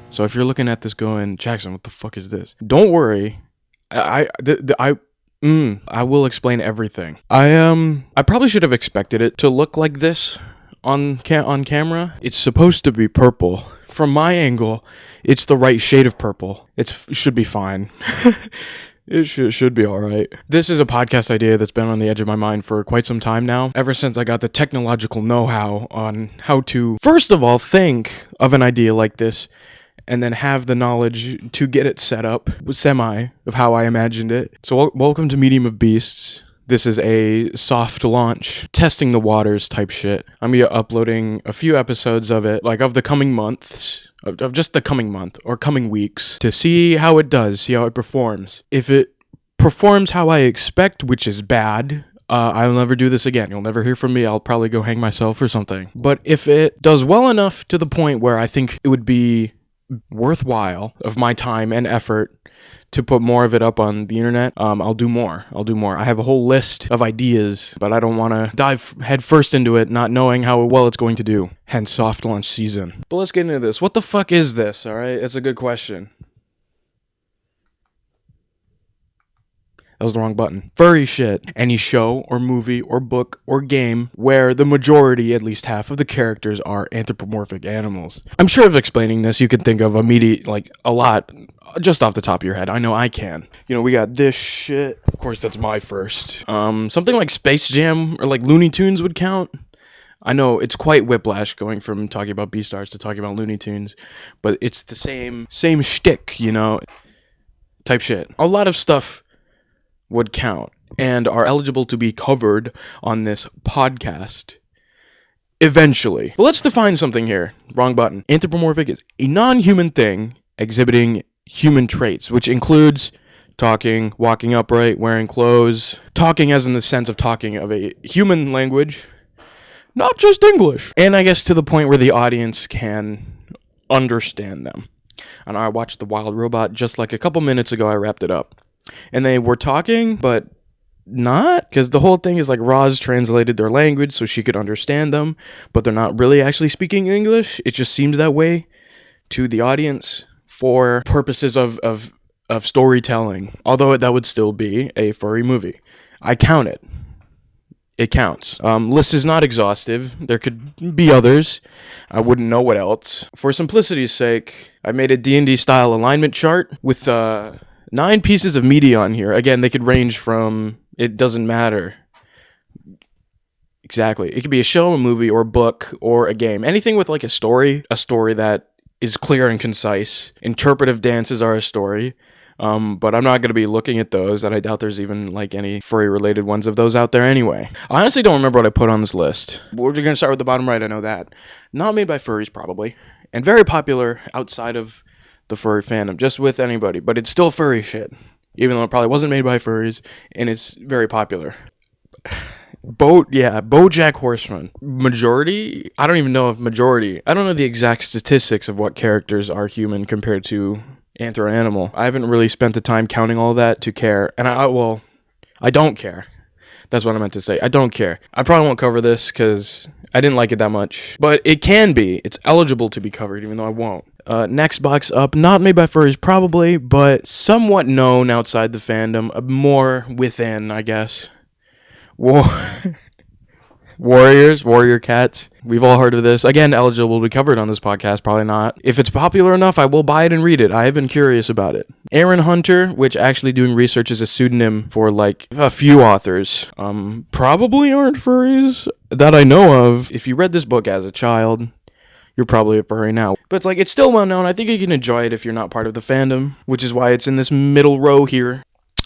So if you're looking at this going, Jackson, what the fuck is this? Don't worry. I will explain everything. I probably should have expected it to look like this on camera. It's supposed to be purple. From my angle, it's the right shade of purple. It should be fine. It should be all right. This is a podcast idea that's been on the edge of my mind for quite some time now, ever since I got the technological know-how on how to, first of all, think of an idea like this, and then have the knowledge to get it set up, semi, of how I imagined it. So welcome to Medium of Beasts. This is a soft launch, testing the waters type shit. I'm gonna be uploading a few episodes of it, like of the coming months, of just the coming month or coming weeks, to see how it does, see how it performs. If it performs how I expect, which is bad, I'll never do this again. You'll never hear from me. I'll probably go hang myself or something. But if it does well enough to the point where I think it would be worthwhile of my time and effort to put more of it up on the internet, I'll do more. I have a whole list of ideas, but I don't want to dive head first into it, not knowing how well it's going to do. Hence soft launch season. But let's get into this. What the fuck is this? All right, it's a good question. That was the wrong button. Furry shit. Any show or movie or book or game where the majority, at least half of the characters, are anthropomorphic animals. I'm sure of explaining this, you can think of a lot, just off the top of your head. I know I can. You know, we got this shit. Of course, that's my first. Something like Space Jam or like Looney Tunes would count. I know it's quite whiplash going from talking about Beastars to talking about Looney Tunes, but it's the same shtick, you know, type shit. A lot of stuff would count and are eligible to be covered on this podcast eventually. But let's define something here. Wrong button. Anthropomorphic is a non-human thing exhibiting human traits, which includes talking, walking upright, wearing clothes, talking as in the sense of talking of a human language, not just English. And I guess to the point where the audience can understand them. And I watched The Wild Robot just like a couple minutes ago. I wrapped it up. And they were talking, but not, because the whole thing is like Roz translated their language so she could understand them, but they're not really actually speaking English. It just seems that way to the audience for purposes of storytelling, although that would still be a furry movie. I count it. It counts. List is not exhaustive. There could be others. I wouldn't know what else. For simplicity's sake, I made a D&D style alignment chart with 9 pieces of media on here. Again, they could range from, it doesn't matter. Exactly. It could be a show, a movie, or a book, or a game. Anything with like a story that is clear and concise. Interpretive dances are a story. But I'm not going to be looking at those, and I doubt there's even like any furry-related ones of those out there anyway. I honestly don't remember what I put on this list. We're going to start with the bottom right, I know that. Not made by furries, probably. And very popular outside of the furry fandom, just with anybody, but it's still furry shit, even though it probably wasn't made by furries, and it's very popular. BoJack Horseman. Majority? I don't even know if majority. I don't know the exact statistics of what characters are human compared to anthro-animal. I haven't really spent the time counting all that to care, and I don't care. That's what I meant to say. I don't care. I probably won't cover this because I didn't like it that much, but it can be. It's eligible to be covered, even though I won't. Next box up, not made by furries probably, but somewhat known outside the fandom, more within, I guess. Warrior cats. We've all heard of this. Again, eligible to be covered on this podcast, probably not. If it's popular enough, I will buy it and read it. I have been curious about it. Aaron Hunter, which actually doing research is a pseudonym for like a few authors. Probably aren't furries that I know of. If you read this book as a child, you're probably a furry now. But it's like, it's still well known. I think you can enjoy it if you're not part of the fandom, which is why it's in this middle row here.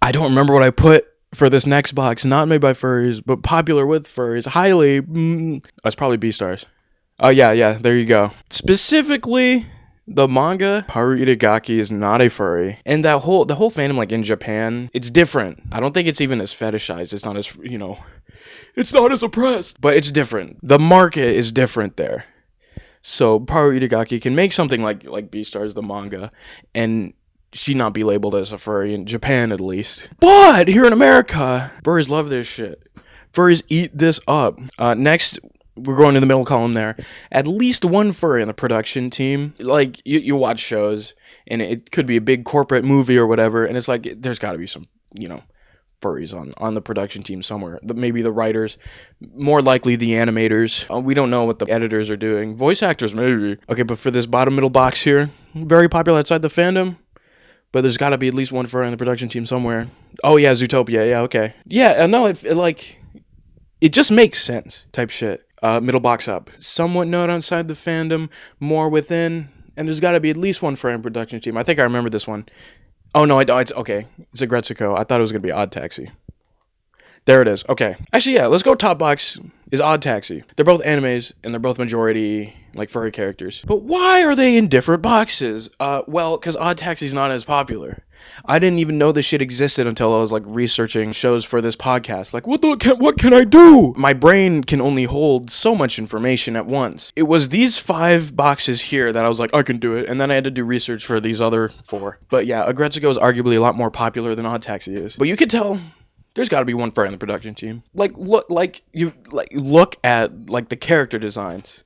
I don't remember what I put for this next box. Not made by furries, but popular with furries. Highly, it's probably Beastars. Oh, yeah, there you go. Specifically, the manga, Haru Itagaki is not a furry. And the whole fandom, like in Japan, it's different. I don't think it's even as fetishized. It's not as, it's not as oppressed. But it's different. The market is different there. So Haru Itagaki can make something like Beastars, the manga, and she not be labeled as a furry, in Japan at least. But here in America, furries love this shit. Furries eat this up. Next, we're going to the middle column there. At least one furry in the production team. Like, you watch shows, and it could be a big corporate movie or whatever, and it's like, there's got to be some, furries on the production team somewhere. Maybe the writers, more likely the animators. We don't know what the editors are doing. Voice actors, maybe. Okay, but for this bottom middle box here, very popular outside the fandom, but there's got to be at least one furry on the production team somewhere. Oh, yeah, Zootopia. Yeah, okay. Yeah, no, it just makes sense type shit. Middle box up. Somewhat not outside the fandom, more within, and there's got to be at least one furry on production team. I think I remember this one. Oh, no, it's okay. It's Aggretsuko. I thought it was going to be Odd Taxi. There it is. Okay. Actually, yeah, let's go top box is Odd Taxi. They're both animes, and they're both majority, furry characters. But why are they in different boxes? Well, because Odd Taxi's not as popular. I didn't even know this shit existed until I was, researching shows for this podcast. What can I do? My brain can only hold so much information at once. It was these 5 boxes here that I was like, I can do it. And then I had to do research for these other 4. But yeah, Aggretsuko is arguably a lot more popular than Odd Taxi is. But you could tell there's got to be one furry on the production team. Look at the character designs.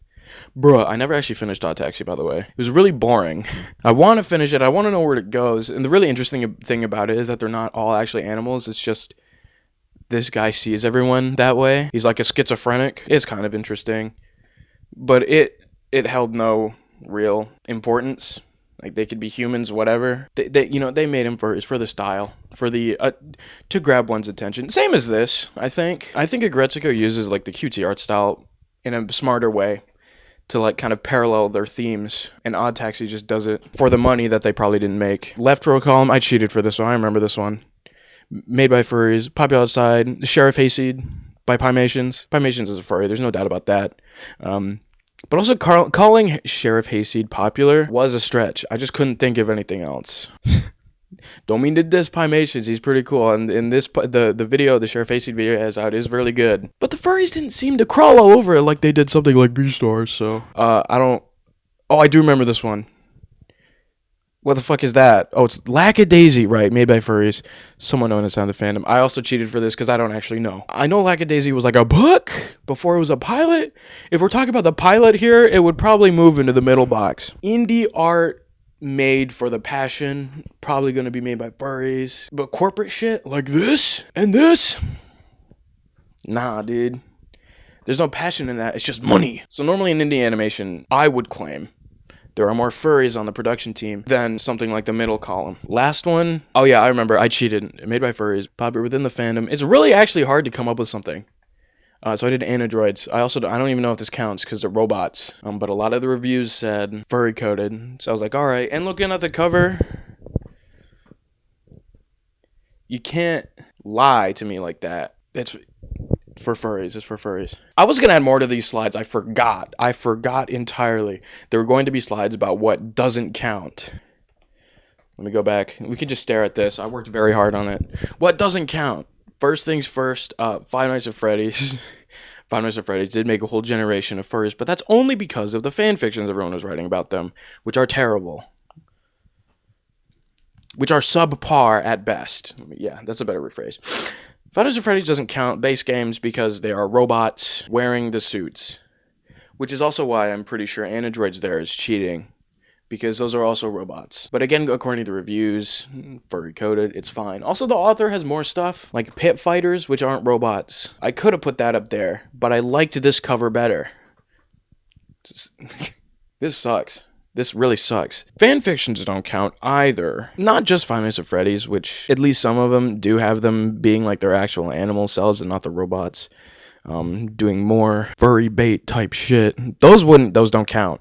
Bruh, I never actually finished Odd Taxi, by the way. It was really boring. I want to finish it. I want to know where it goes. And the really interesting thing about it is that they're not all actually animals. It's just this guy sees everyone that way. He's like a schizophrenic. It's kind of interesting. But it held no real importance. They could be humans, whatever. They made him for the style, for the to grab one's attention. Same as this, I think. I think Aggretsuko uses the cutesy art style in a smarter way to kind of parallel their themes, and Odd Taxi just does it for the money that they probably didn't make. Left row column, I cheated for this one. I remember this one. Made by furries, popular outside. Sheriff Hayseed by Pymations. Pymations is a furry. There's no doubt about that. But also calling Sheriff Hayseed popular was a stretch. I just couldn't think of anything else. Don't mean to diss Pymations. He's pretty cool. And in this, the video, the Sheriff Hayseed video has out is really good. But the furries didn't seem to crawl all over it like they did something like Beastars. So, I do remember this one. What the fuck is that? Oh, it's Lackadaisy, right, made by furries. Someone known inside the fandom. I also cheated for this because I don't actually know. I know Lackadaisy was a book before it was a pilot. If we're talking about the pilot here, it would probably move into the middle box. Indie art made for the passion, probably going to be made by furries. But corporate shit like this and this? Nah, dude. There's no passion in that. It's just money. So normally in indie animation, I would claim there are more furries on the production team than something like the middle column. Last one. Oh yeah, I remember. I cheated. Made by furries. Popular within the fandom. It's really actually hard to come up with something. So I did Anadroids. I don't even know if this counts because they're robots. But a lot of the reviews said furry coded. So I was like, all right. And looking at the cover, you can't lie to me like that. It's for furries. It's for furries. I was going to add more to these slides. I forgot entirely. There were going to be slides about what doesn't count. Let me go back. We can just stare at this. I worked very hard on it. What doesn't count? First things first, Five Nights at Freddy's. Five Nights at Freddy's did make a whole generation of furries, but that's only because of the fan fictions everyone was writing about them, which are terrible. Which are subpar at best. Yeah, that's a better rephrase. Five Nights at Freddy's doesn't count base games because they are robots wearing the suits. Which is also why I'm pretty sure Anadroids there is cheating. Because those are also robots. But again, according to the reviews, furry coded, it's fine. Also, the author has more stuff, like pit fighters, which aren't robots. I could have put that up there, but I liked this cover better. This sucks. This really sucks. Fan fictions don't count either. Not just Five Nights at Freddy's, which at least some of them do have them being like their actual animal selves and not the robots. Doing more furry bait type shit. Those don't count.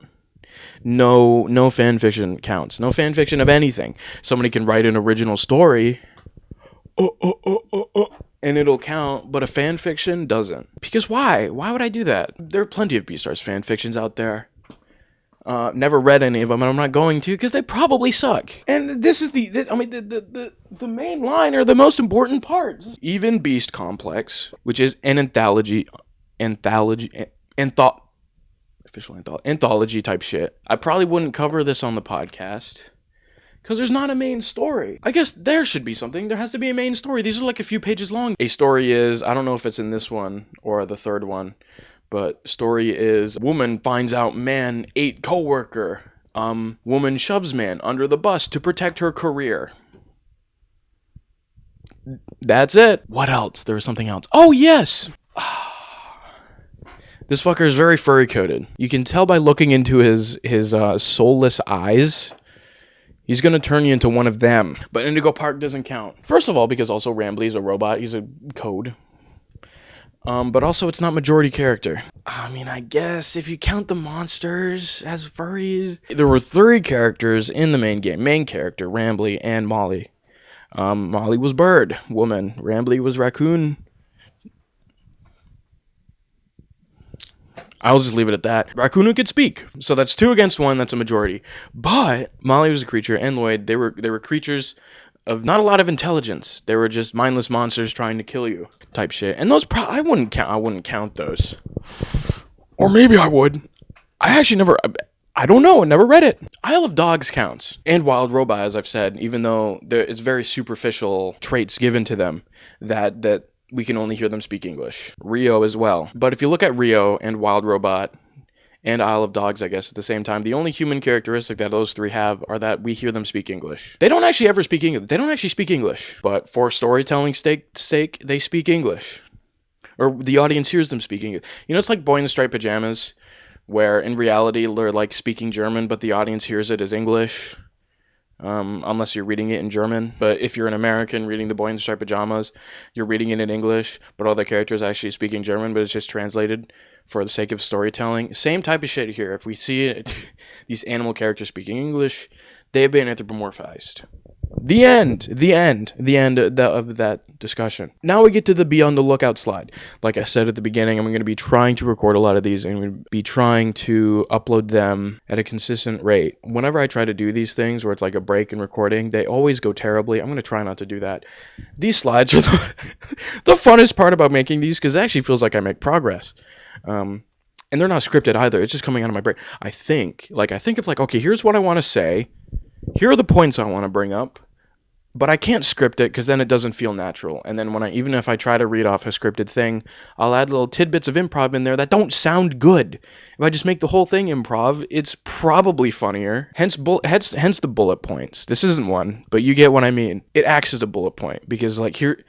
No fan fiction counts. No fan fiction of anything. Somebody can write an original story, and it'll count, but a fan fiction doesn't. Because why? Why would I do that? There are plenty of Beastars fan fictions out there. Never read any of them, and I'm not going to, because they probably suck. And this is the main line or the most important part. Even Beast Complex, which is an anthology type shit. I probably wouldn't cover this on the podcast because there's not a main story. I guess there should be something. There has to be a main story. These are like a few pages long. A story is, I don't know if it's in this one or the third one, But story is woman finds out man ate coworker. Woman shoves man under the bus to protect her career. That's it. What else? There was something else. Oh, yes! This fucker is very furry coated. You can tell by looking into his soulless eyes. He's gonna turn you into one of them. But Indigo Park doesn't count. First of all, because also Rambly is a robot. He's a code. But also it's not majority character. I mean, I guess if you count the monsters as furries. There were 3 characters in the main game. Main character, Rambly, and Molly. Molly was bird, woman. Rambly was raccoon. I'll just leave it at that. Raccoon who could speak. So that's 2 against 1. That's a majority. But Molly was a creature, and Lloyd, they were creatures of not a lot of intelligence. They were just mindless monsters trying to kill you, type shit. And those I wouldn't count those. Or maybe I would. I actually never. I don't know. I never read it. Isle of Dogs counts, and Wild Robot, as I've said, even though it's very superficial traits given to them that we can only hear them speak English. Rio as well. But if you look at Rio and Wild Robot and Isle of Dogs, I guess, at the same time, the only human characteristic that those 3 have are that we hear them speak English. They don't actually ever speak English. They don't actually speak English. But for storytelling sake, they speak English. Or the audience hears them speaking English. You know, it's like Boy in the Striped Pajamas, where in reality they're like speaking German, but the audience hears it as English. Unless you're reading it in German. But if you're an American reading The Boy in the Striped Pajamas, you're reading it in English, but all the characters actually speaking German, but it's just translated for the sake of storytelling. Same type of shit here. If we see it, these animal characters speaking English, they have been anthropomorphized. The end of that discussion. Now we get to the Be on the Lookout slide. Like I said at the beginning, I'm going to be trying to record a lot of these and I'm going to be trying to upload them at a consistent rate. Whenever I try to do these things where it's like a break in recording, they always go terribly. I'm going to try not to do that. These slides are the funnest part about making these because it actually feels like I make progress. And they're not scripted either. It's just coming out of my brain. I think of okay, here's what I want to say. Here are the points I want to bring up, but I can't script it because then it doesn't feel natural. And then even if I try to read off a scripted thing, I'll add little tidbits of improv in there that don't sound good. If I just make the whole thing improv, it's probably funnier. Hence the bullet points. This isn't one, but you get what I mean. It acts as a bullet point because here,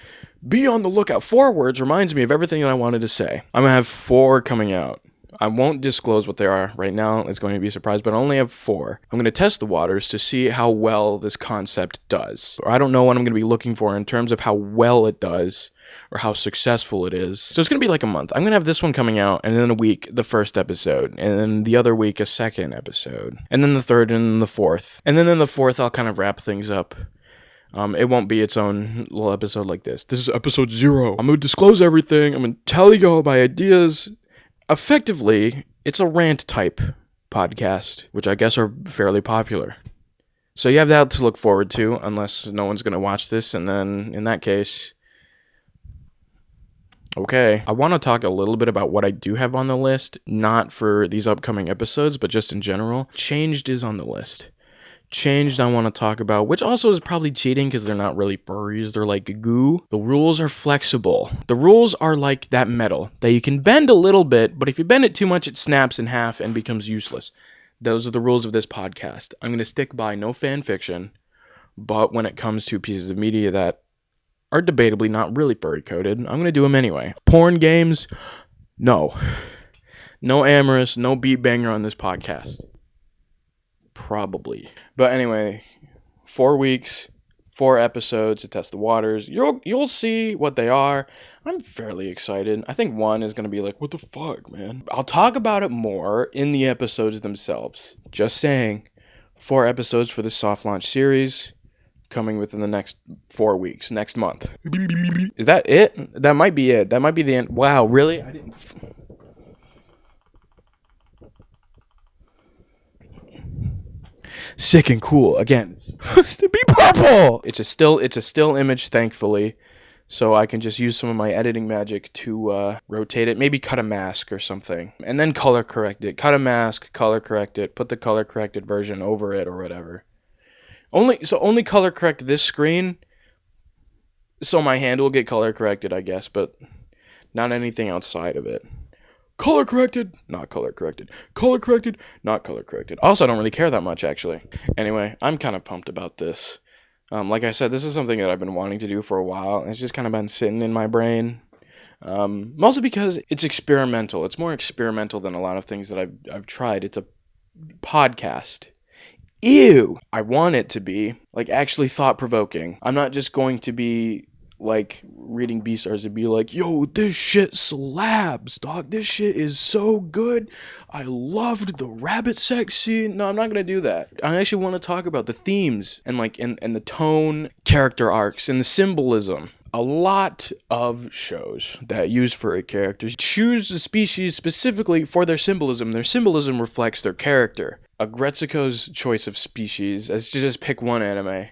be on the lookout. 4 words reminds me of everything that I wanted to say. I'm gonna have 4 coming out. I won't disclose what they are right now. It's going to be a surprise, but I only have 4. I'm going to test the waters to see how well this concept does. Or I don't know what I'm going to be looking for in terms of how well it does or how successful it is. So it's going to be like a month. I'm going to have this one coming out, and then a week, the first episode, and then the other week, a second episode, and then the third, and then the fourth. And then in the fourth, I'll kind of wrap things up. It won't be its own little episode like this. This is episode 0. I'm going to disclose everything. I'm going to tell you all my ideas. Effectively, it's a rant type podcast, which I guess are fairly popular. So you have that to look forward to, unless no one's going to watch this, and then in that case, okay. I want to talk a little bit about what I do have on the list, not for these upcoming episodes, but just in general. Changed is on the list. Changed I want to talk about, which also is probably cheating because they're not really furries, they're like goo. The rules are flexible. The rules are like that metal that you can bend a little bit, but if you bend it too much, it snaps in half and becomes useless. Those are the rules of this podcast. I'm going to stick by no fan fiction, but when it comes to pieces of media that are debatably not really furry coded, I'm going to do them anyway. Porn games, no. No Amorous, no beat banger on this podcast. Probably. But anyway, 4 weeks, 4 episodes to test the waters. You'll see what they are. I'm fairly excited. I think 1 is going to be like, what the fuck, man? I'll talk about it more in the episodes themselves. Just saying, 4 episodes for this soft launch series coming within the next 4 weeks, next month. Is that it? That might be it. That might be the end. Wow, really? I didn't... Sick and cool. Again, it's supposed to be purple. It's a still image, thankfully, so I can just use some of my editing magic to rotate it. Maybe cut a mask or something, and then color correct it. Cut a mask, color correct it, put the color corrected version over it or whatever. Only color correct this screen, so my hand will get color corrected, I guess, but not anything outside of it. color corrected, not color corrected, color corrected, not color corrected. Also, I don't really care that much, actually. Anyway, I'm kind of pumped about this. Like I said, this is something that I've been wanting to do for a while, and it's just kind of been sitting in my brain. Mostly because it's experimental. It's more experimental than a lot of things that I've tried. It's a podcast. Ew! I want it to be, like, actually thought-provoking. I'm not just going to be, like, reading B-Stars and be like, yo, this shit slabs, dog. This shit is so good. I loved the rabbit sex scene. No, I'm not gonna do that. I actually want to talk about the themes and, like, and the tone, character arcs, and the symbolism. A lot of shows that use furry characters choose a species specifically for their symbolism. Their symbolism reflects their character. Agretsuko's choice of species, as to just pick one anime,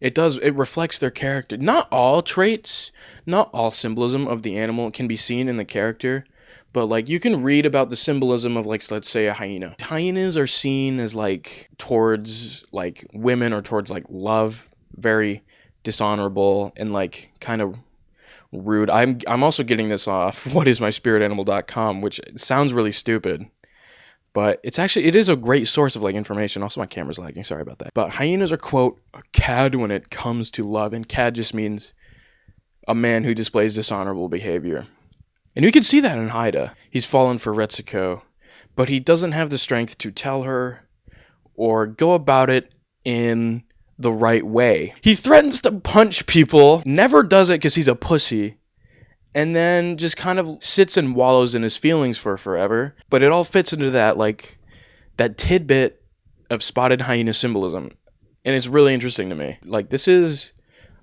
it reflects their character. Not all traits, not all symbolism of the animal can be seen in the character, but, like, you can read about the symbolism of, like, let's say a hyena. Hyenas are seen as, like, towards, like, women or towards, like, love, very dishonorable and, like, kind of rude. I'm also getting this off whatismyspiritanimal.com, which sounds really stupid, but it is a great source of, like, information. Also, my camera's lagging, sorry about that. But hyenas are, quote, a cad when it comes to love, and cad just means a man who displays dishonorable behavior. And you can see that in Haida. He's fallen for Retsuko, but he doesn't have the strength to tell her or go about it in the right way. He threatens to punch people, never does it because he's a pussy, and then just kind of sits and wallows in his feelings for forever. But it all fits into that, like, that tidbit of spotted hyena symbolism, and it's really interesting to me. Like, this is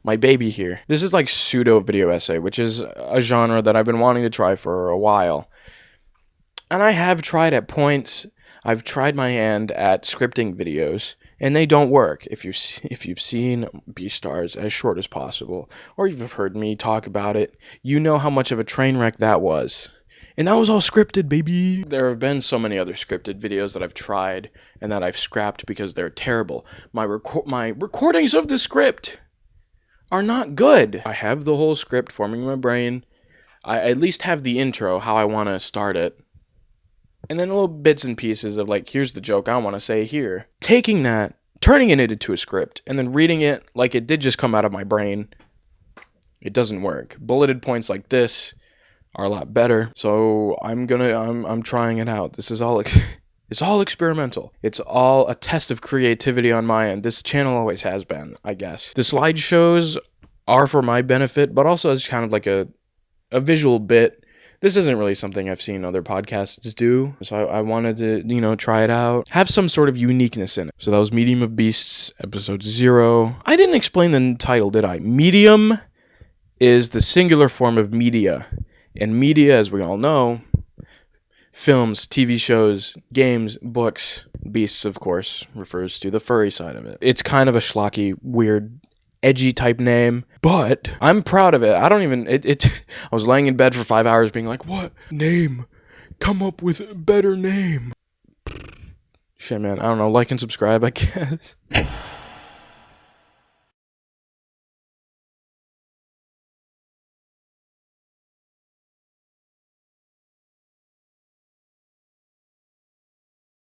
my baby here. This is like pseudo video essay, which is a genre that I've been wanting to try for a while, and I have tried at points. I've tried my hand at scripting videos, and they don't work. If you've seen B-Stars as short as possible, or you've heard me talk about it, you know how much of a train wreck that was. And that was all scripted, baby. There have been so many other scripted videos that I've tried and that I've scrapped because they're terrible. My recordings of the script are not good. I have the whole script forming in my brain. I at least have the intro, how I want to start it. And then little bits and pieces of, like, here's the joke I want to say here. Taking that, turning it into a script, and then reading it like it did just come out of my brain, it doesn't work. Bulleted points like this are a lot better. So I'm trying it out. This is all, it's all experimental. It's all a test of creativity on my end. This channel always has been, I guess. The slideshows are for my benefit, but also as kind of like a visual bit. This isn't really something I've seen other podcasts do, so I wanted to, try it out. Have some sort of uniqueness in it. So that was Medium of Beasts, episode 0. I didn't explain the title, did I? Medium is the singular form of media. And media, as we all know, films, TV shows, games, books. Beasts, of course, refers to the furry side of it. It's kind of a schlocky, weird, edgy type name, but I'm proud of it. I was laying in bed for 5 hours being like, what name? Come up with a better name. Shit, man. I don't know. Like and subscribe, I guess.